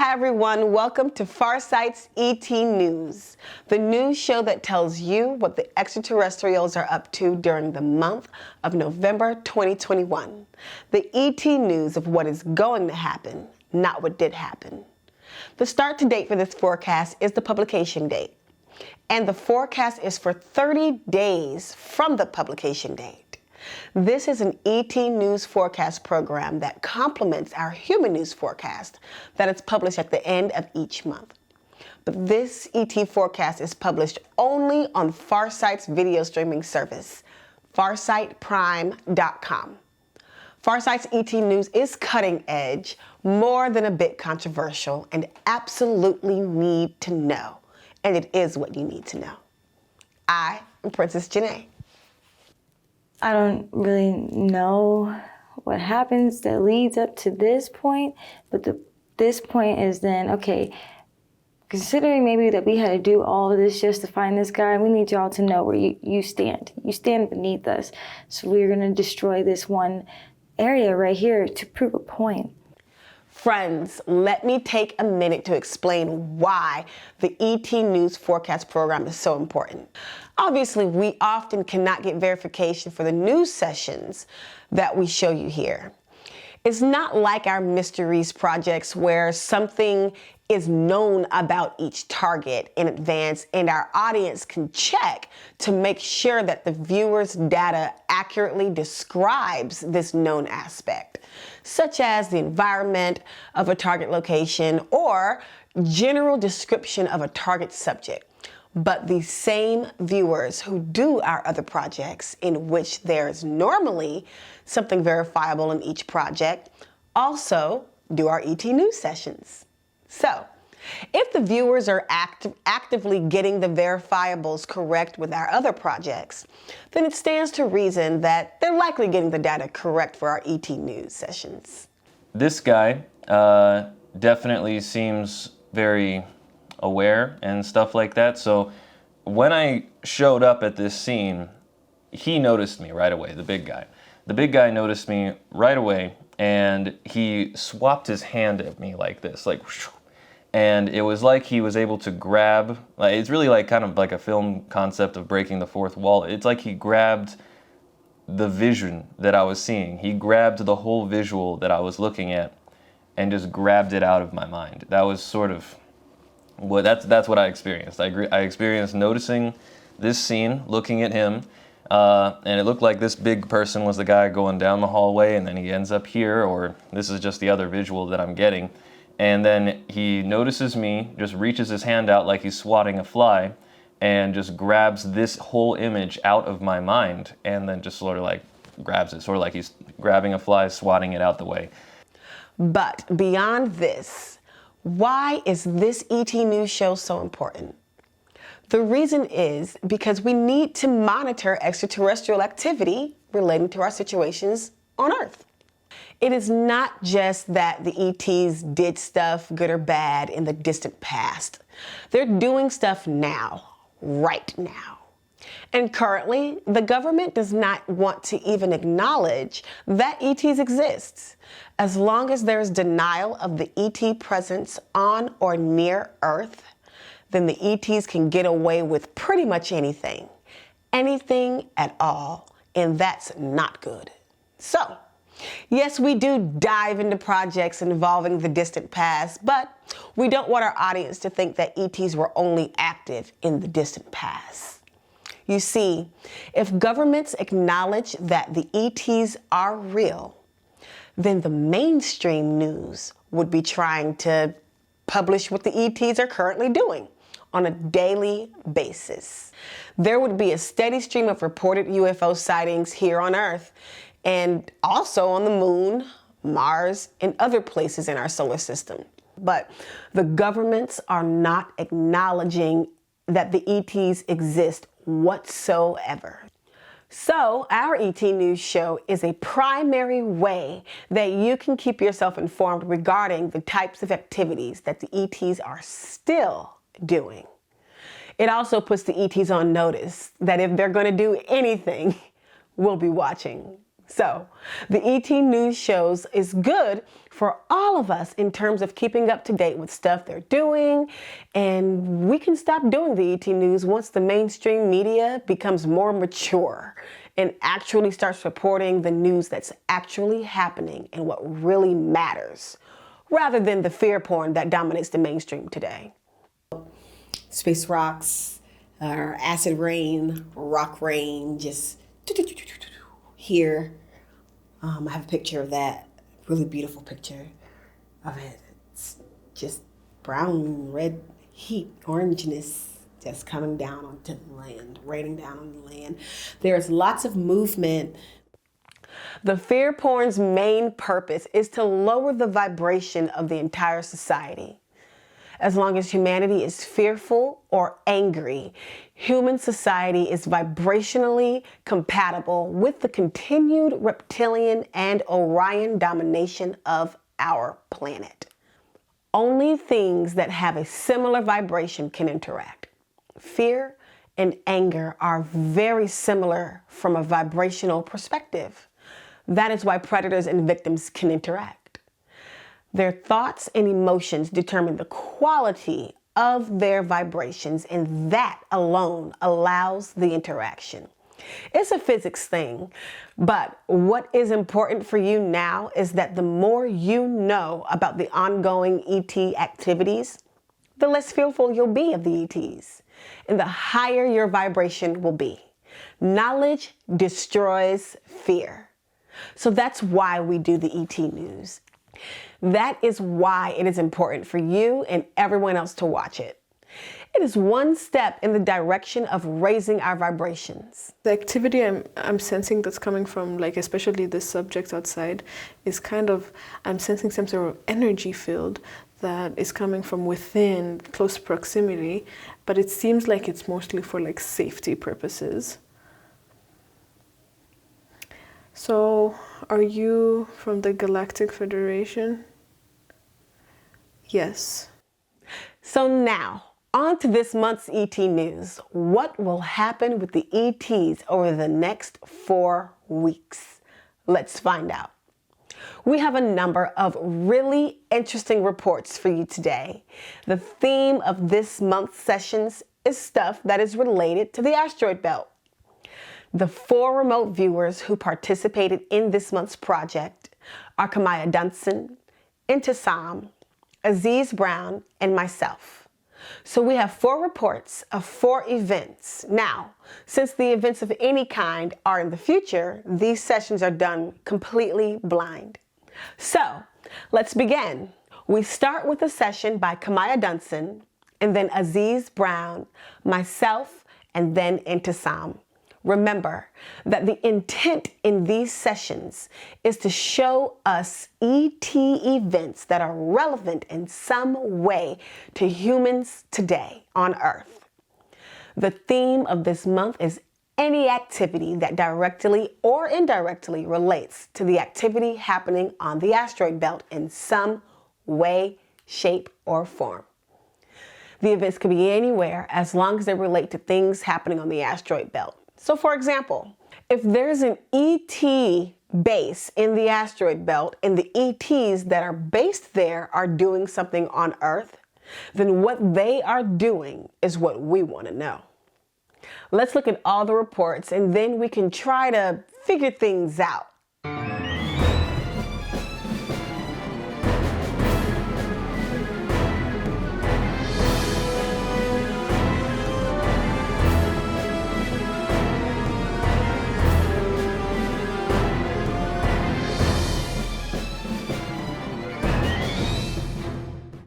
Hi everyone, welcome to Farsight's ET News, the news show that tells you what the extraterrestrials are up to during the month of November 2021. The ET news of what is going to happen, not what did happen. The start to date for this forecast is the publication date, and the forecast is for 30 days from the publication date. This is an ET News forecast program that complements our human news forecast that is published at the end of each month. But this ET forecast is published only on Farsight's video streaming service, farsightprime.com. Farsight's ET News is cutting edge, more than a bit controversial, and absolutely need to know. And it is what you need to know. I am Princess Janae. I don't really know what happens that leads up to this point, but this point is then, okay, considering maybe that we had to do all of this just to find this guy, we need y'all to know where you stand. You stand beneath us. So we're going to destroy this one area right here to prove a point. Friends, let me take a minute to explain why the ET News forecast program is so important. Obviously, we often cannot get verification for the news sessions that we show you here. It's not like our mysteries projects where something is known about each target in advance and our audience can check to make sure that the viewer's data accurately describes this known aspect, such as the environment of a target location or general description of a target subject. But the same viewers who do our other projects, in which there is normally something verifiable in each project, also do our ET News sessions. So, if the viewers are actively getting the verifiables correct with our other projects, then it stands to reason that they're likely getting the data correct for our ET News sessions. This guy definitely seems very aware and stuff like that. So when I showed up at this scene, he noticed me right away, the big guy. The big guy noticed me right away, and he swapped his hand at me like this, like, and it was like he was able to grab, like, it's really like kind of like a film concept of breaking the fourth wall. It's like he grabbed the vision that I was seeing. He grabbed the whole visual that I was looking at and just grabbed it out of my mind. That was sort of that's what I experienced. I experienced noticing this scene, looking at him, and it looked like this big person was the guy going down the hallway, and then he ends up here, or this is just the other visual that I'm getting. And then he notices me, just reaches his hand out like he's swatting a fly, and just grabs this whole image out of my mind, and then just sort of like grabs it, sort of like he's grabbing a fly, swatting it out the way. But beyond this, why is this ET News show so important? The reason is because we need to monitor extraterrestrial activity relating to our situations on Earth. It is not just that the ETs did stuff, good or bad, in the distant past. They're doing stuff now, right now. And currently, the government does not want to even acknowledge that ETs exist. As long as there is denial of the ET presence on or near Earth, then the ETs can get away with pretty much anything. Anything at all, and that's not good. So, yes, we do dive into projects involving the distant past, but we don't want our audience to think that ETs were only active in the distant past. You see, if governments acknowledge that the ETs are real, then the mainstream news would be trying to publish what the ETs are currently doing on a daily basis. There would be a steady stream of reported UFO sightings here on Earth, and also on the moon, Mars, and other places in our solar system. But the governments are not acknowledging that the ETs exist whatsoever. So our ET News show is a primary way that you can keep yourself informed regarding the types of activities that the ETs are still doing. It also puts the ETs on notice that if they're going to do anything, we'll be watching. So, the ET News shows is good for all of us in terms of keeping up to date with stuff they're doing, and we can stop doing the ET News once the mainstream media becomes more mature and actually starts reporting the news that's actually happening and what really matters, rather than the fear porn that dominates the mainstream today. Space rocks, or acid rain, rock rain, just here. I have a picture of that, really beautiful picture of it. It's just brown, red heat, orangeness just coming down onto the land, raining down on the land. There's lots of movement. The fear porn's main purpose is to lower the vibration of the entire society. As long as humanity is fearful or angry, human society is vibrationally compatible with the continued reptilian and Orion domination of our planet. Only things that have a similar vibration can interact. Fear and anger are very similar from a vibrational perspective. That is why predators and victims can interact. Their thoughts and emotions determine the quality of their vibrations, and that alone allows the interaction. It's a physics thing, but what is important for you now is that the more you know about the ongoing ET activities, the less fearful you'll be of the ETs, and the higher your vibration will be. Knowledge destroys fear. So that's why we do the ET News. That is why it is important for you and everyone else to watch it. It is one step in the direction of raising our vibrations. The activity I'm sensing that's coming from, like, especially this subject outside, is kind of, I'm sensing some sort of energy field that is coming from within, close proximity, but it seems like it's mostly for, like, safety purposes. So, are you from the Galactic Federation? Yes. So now, on to this month's ET News. What will happen with the ETs over the next 4 weeks? Let's find out. We have a number of really interesting reports for you today. The theme of this month's sessions is stuff that is related to the asteroid belt. The 4 remote viewers who participated in this month's project are Kamaya Dunson, Intisam, Aziz Brown, and myself. So we have 4 reports of 4 events. Now, since the events of any kind are in the future, these sessions are done completely blind. So, let's begin. We start with a session by Kamaya Dunson, and then Aziz Brown, myself, and then Intisam. Remember that the intent in these sessions is to show us ET events that are relevant in some way to humans today on Earth. The theme of this month is any activity that directly or indirectly relates to the activity happening on the asteroid belt in some way, shape, or form. The events can be anywhere as long as they relate to things happening on the asteroid belt. So for example, if there's an ET base in the asteroid belt and the ETs that are based there are doing something on Earth, then what they are doing is what we want to know. Let's look at all the reports and then we can try to figure things out.